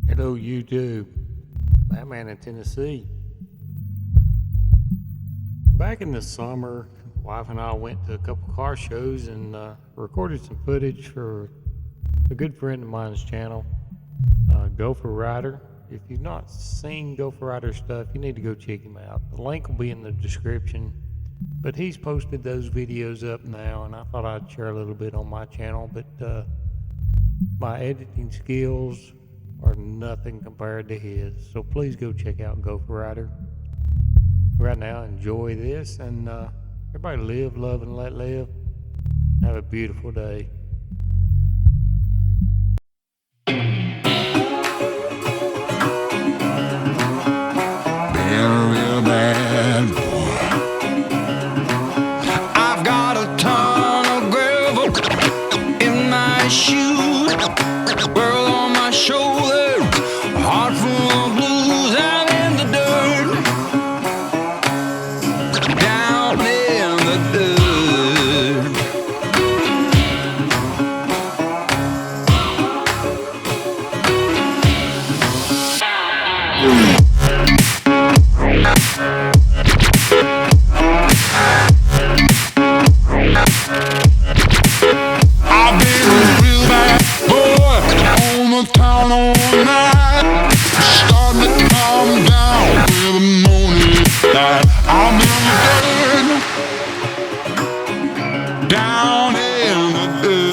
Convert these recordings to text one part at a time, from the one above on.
Hello, YouTube. Batman in Tennessee. Back in the summer, wife and I went to a couple car shows and recorded some footage for a good friend of mine's channel, Gopher Rider. If you've not seen Gopher Rider stuff, you need to go check him out. The link will be in the description. But he's posted those videos up now, and I thought I'd share a little bit on my channel. But my editing skills are nothing compared to his. So please go check out Gopher Rider. Right now, enjoy this, and everybody live, love, and let live. Have a beautiful day. Real bad boy. I've got a ton of gravel in my shoes, world on my shoulder, a heart full of blues. I'm in the dirt, down in the dirt. I've been a real bad boy on the town all night, starting to calm down with the morning light. I'm in the dirt, down in the dirt.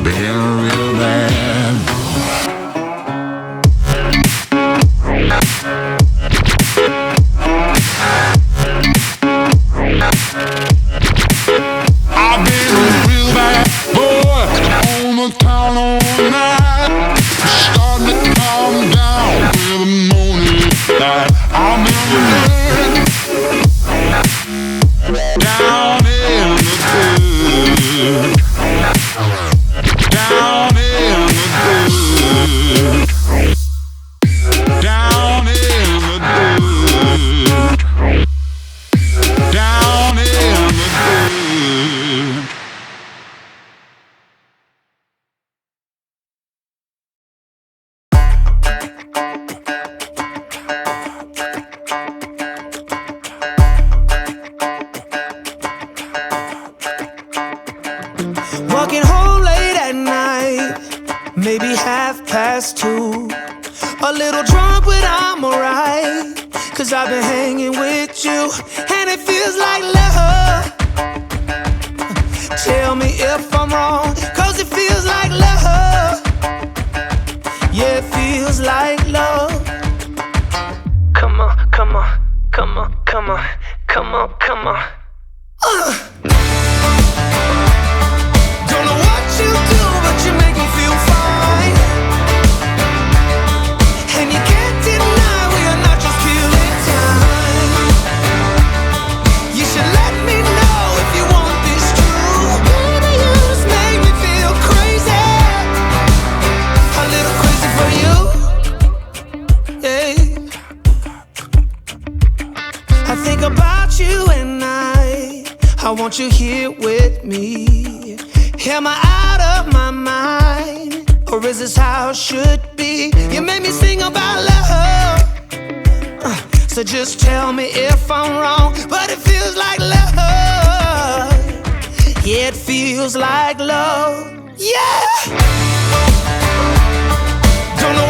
Been a real bad boy. I've been a real bad boy on the town all night, starting to calm down with the morning light. I'm in the dirt, down in the dirt, down in the dirt, down in the dirt, down in the dirt. Walking home late at night, maybe 2:30. A little drunk, but I'm alright, 'cause I've been hanging with you, and it feels like love. Tell me if I'm wrong, 'cause it feels like love. Yeah, it feels like love. Come on, come on, come on, come on, come on, come on. Don't know what you do, but you make me feel fine. And you can't deny we are not just killing time. You should let me know if you want this true. Baby, you just make me feel crazy, a little crazy for you. Hey, I think about you and I want you here with me. Am I out of my mind, or is this how it should be? You made me sing about love, so just tell me if I'm wrong, but it feels like love. Yeah, it feels like love. Yeah. Don't know